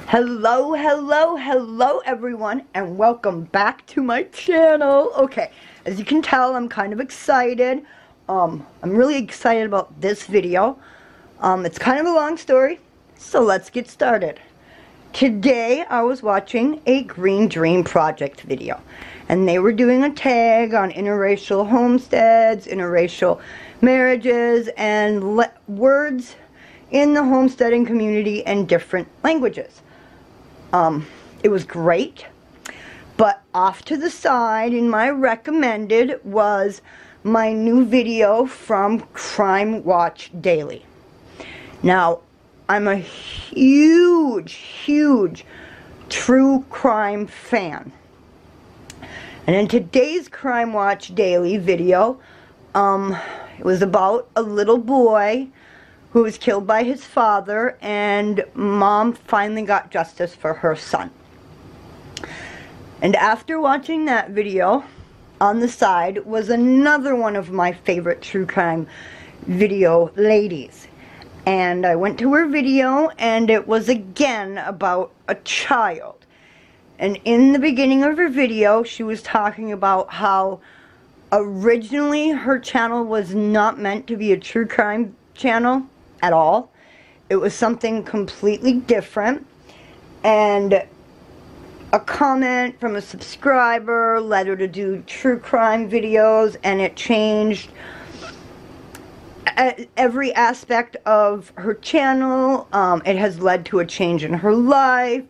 Hello, hello, hello everyone, and welcome back to my channel. Okay, as you can tell, I'm kind of excited. I'm really excited about this video. It's kind of a long story, so let's get started. Today I was watching a Green Dream Project video, and they were doing a tag on interracial homesteads, interracial marriages, and words in the homesteading community in different languages. It was great, but off to the side in my recommended was my new video from Crime Watch Daily. Now, I'm a huge true crime fan. And in today's Crime Watch Daily video, it was about a little boy who was killed by his father, and mom finally got justice for her son. And after watching that video, on the side was another one of my favorite true crime video ladies. And I went to her video, and it was again about a child. And in the beginning of her video, she was talking about how originally her channel was not meant to be a true crime channel at all. It was something completely different, and a comment from a subscriber led her to do true crime videos, and it changed every aspect of her channel. It has led to a change in her life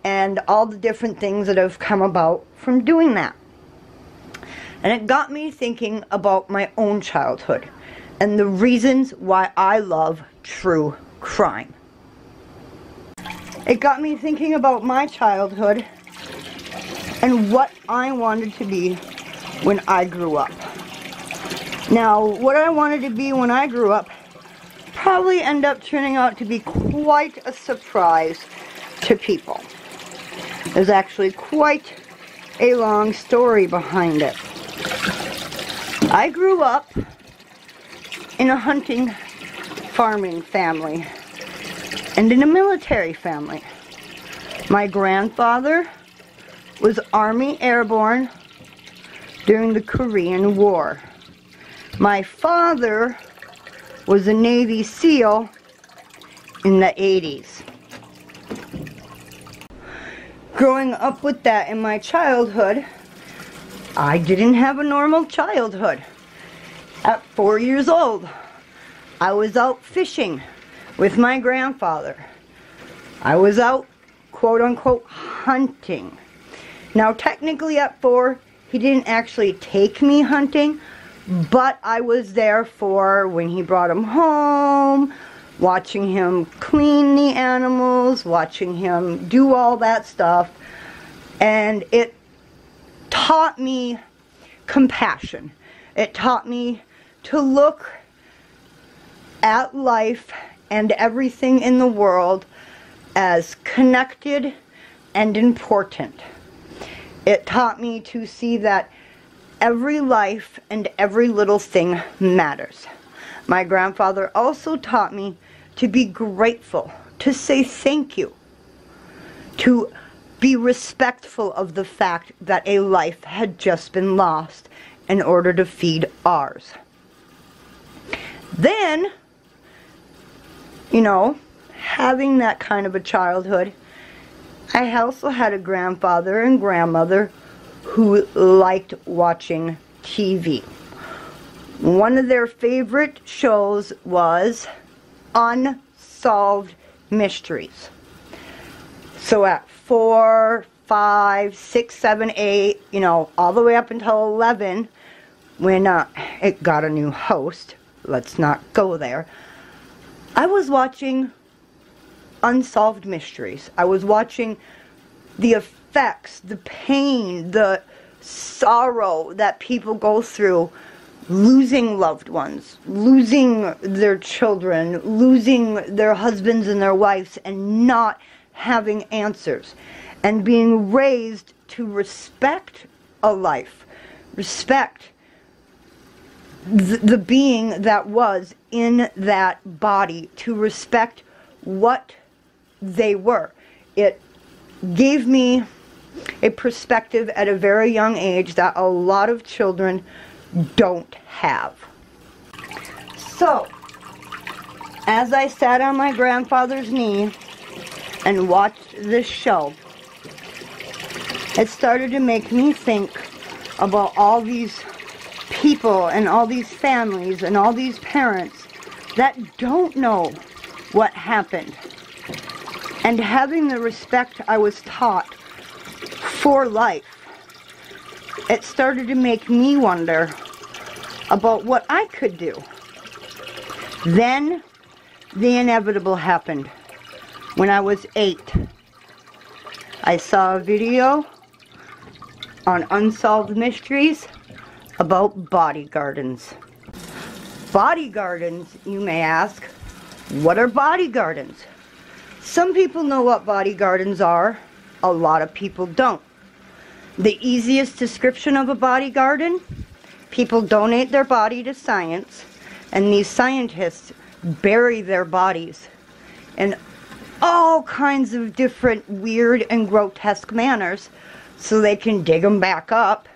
and all the different things that have come about from doing that. And it got me thinking about my own childhood and the reasons why I love true crime. It got me thinking about my childhood and what I wanted to be when I grew up. Now, what I wanted to be when I grew up probably ended up turning out to be quite a surprise to people. There's actually quite a long story behind it. I grew up in a hunting, farming family, and in a military family. My grandfather was Army Airborne during the Korean War. My father was a Navy SEAL in the 80s. Growing up with that in my childhood, I didn't have a normal childhood. At 4 years old, I was out fishing with my grandfather. I was out, quote-unquote, hunting. Now, technically at 4, he didn't actually take me hunting, but I was there for when he brought him home, watching him clean the animals, watching him do all that stuff, and it taught me compassion. It taught me to look at life and everything in the world as connected and important. It taught me to see that every life and every little thing matters. My grandfather also taught me to be grateful, to say thank you, to be respectful of the fact that a life had just been lost in order to feed ours. Then, you know, having that kind of a childhood, I also had a grandfather and grandmother who liked watching TV. One of their favorite shows was Unsolved Mysteries. So at 4, 5, 6, 7, 8, you know, all the way up until 11, when it got a new host, let's not go there, I was watching Unsolved Mysteries. I was watching the effects, the pain, the sorrow that people go through losing loved ones, losing their children, losing their husbands and their wives, and not having answers, and being raised to respect a life, respect the being that was in that body, to respect what they were. it gave me a perspective at a very young age that a lot of children don't have. So, as I sat on my grandfather's knee and watched this show, it started to make me think about all these people and all these families and all these parents that don't know what happened. And having the respect I was taught for life, it started to make me wonder about what I could do. Then the inevitable happened. When I was 8, I saw a video on Unsolved Mysteries about body gardens. Body gardens, you may ask. What are body gardens? Some people know what body gardens are. A lot of people don't. The easiest description of a body garden: people donate their body to science, and these scientists bury their bodies in all kinds of different weird and grotesque manners so they can dig them back up,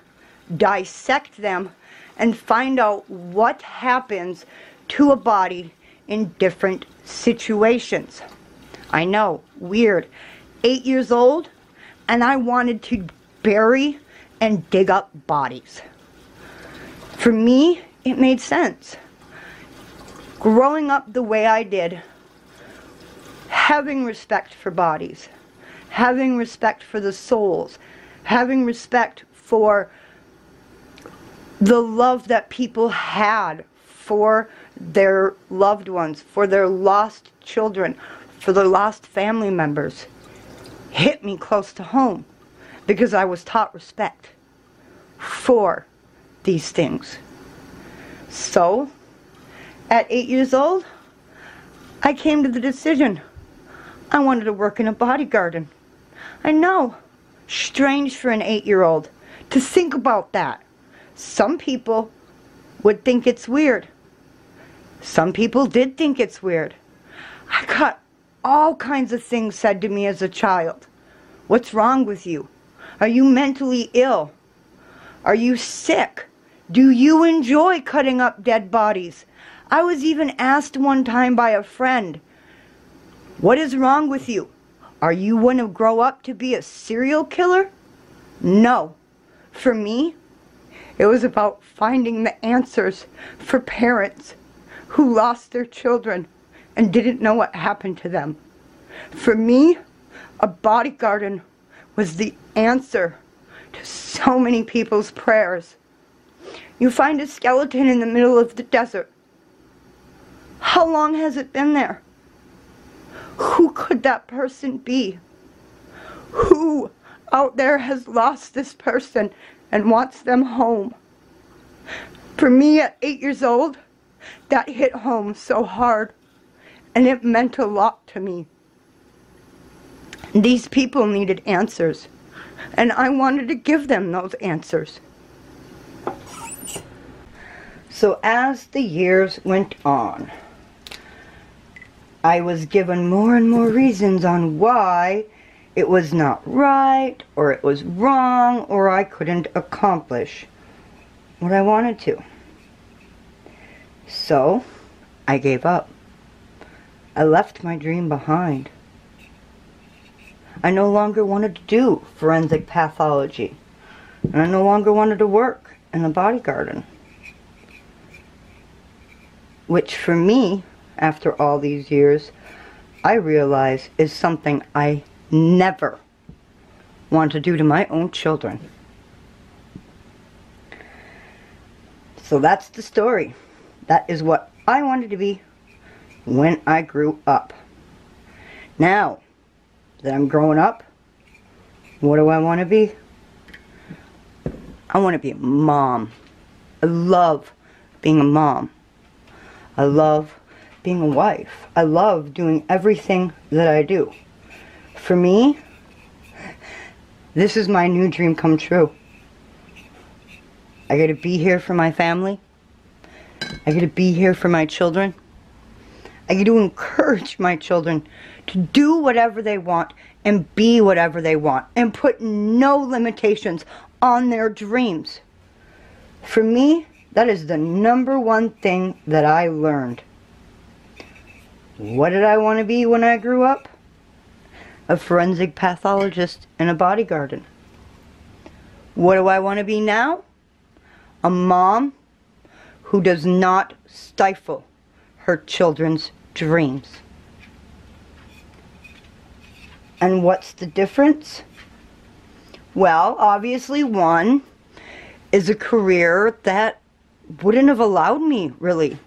dissect them, and find out what happens to a body in different situations. I know, weird. 8 years old, and I wanted to bury and dig up bodies. For me, it made sense. Growing up the way I did, having respect for bodies, having respect for the souls, having respect for the love that people had for their loved ones, for their lost children, for their lost family members, hit me close to home because I was taught respect for these things. So, at 8 years old, I came to the decision I wanted to work in a body garden. I know, strange for an 8-year-old to think about that. Some people would think it's weird. Some people did think it's weird. I got all kinds of things said to me as a child. What's wrong with you? Are you mentally ill? Are you sick? Do you enjoy cutting up dead bodies? I was even asked one time by a friend, what is wrong with you? Are you going to grow up to be a serial killer? No. For me, it was about finding the answers for parents who lost their children and didn't know what happened to them. For me, a body garden was the answer to so many people's prayers. You find a skeleton in the middle of the desert. How long has it been there? Who could that person be? Who out there has lost this person and wants them home? For me at 8 years old, that hit home so hard, and it meant a lot to me. These people needed answers, and I wanted to give them those answers. So as the years went on, I was given more and more reasons on why it was not right, or it was wrong, or I couldn't accomplish what I wanted to. So, I gave up. I left my dream behind. I no longer wanted to do forensic pathology, and I no longer wanted to work in a body garden. Which for me, after all these years, I realize is something I never want to do to my own children. So that's the story. That is what I wanted to be when I grew up. Now that I'm growing up, what do I want to be? I want to be a mom. I love being a mom. I love being a wife. I love doing everything that I do. For me, this is my new dream come true. I get to be here for my family. I get to be here for my children. I get to encourage my children to do whatever they want and be whatever they want and put no limitations on their dreams. For me, that is the #1 thing that I learned. What did I want to be when I grew up? A forensic pathologist in a body garden. What do I want to be now? A mom who does not stifle her children's dreams. And what's the difference? Well, obviously one is a career that wouldn't have allowed me, really,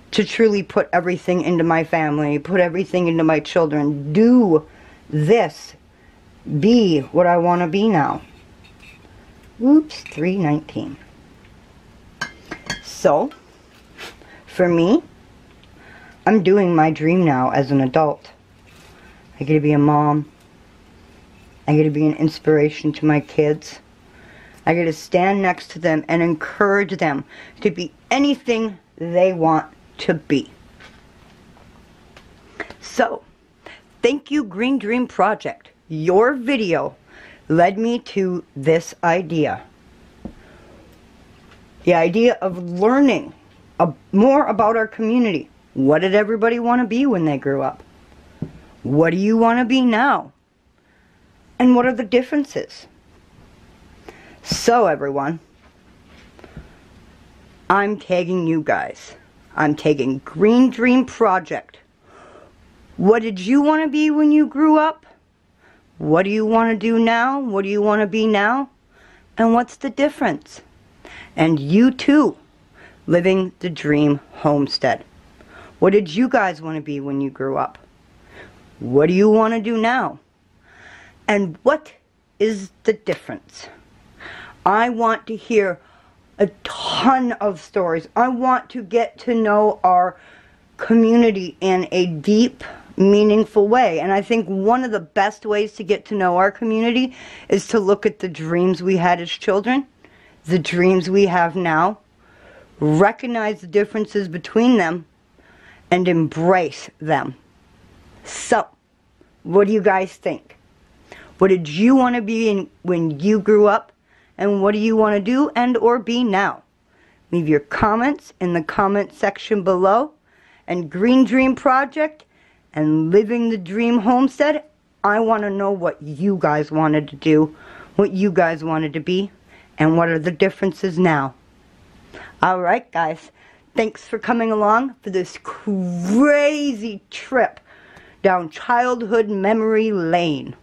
to truly put everything into my family, put everything into my children, do this, be what I want to be now. Oops, 3:19. So, for me, I'm doing my dream now as an adult. I get to be a mom. I get to be an inspiration to my kids. I get to stand next to them and encourage them to be anything they want to be. So, thank you, Green Dream Project. Your video led me to this idea. The idea of learning more about our community. What did everybody want to be when they grew up? What do you want to be now? And what are the differences? So everyone, I'm tagging you guys. I'm tagging Green Dream Project. What did you want to be when you grew up? What do you want to do now? What do you want to be now? And what's the difference? And you too, living the dream homestead. What did you guys want to be when you grew up? What do you want to do now? And what is the difference? I want to hear a ton of stories. I want to get to know our community in a deep, meaningful way. And I think one of the best ways to get to know our community is to look at the dreams we had as children, the dreams we have now, recognize the differences between them, and embrace them. So, what do you guys think? What did you want to be when you grew up? And what do you want to do and or be now? Leave your comments in the comment section below. And Green Dream Project and Living the Dream Homestead, I want to know what you guys wanted to do, what you guys wanted to be, and what are the differences now. Alright guys, thanks for coming along for this crazy trip down childhood memory lane.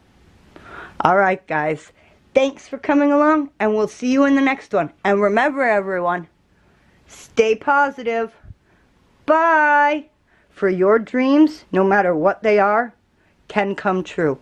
Alright guys, thanks for coming along, and we'll see you in the next one. And remember everyone, stay positive. Bye! For your dreams, no matter what they are, can come true.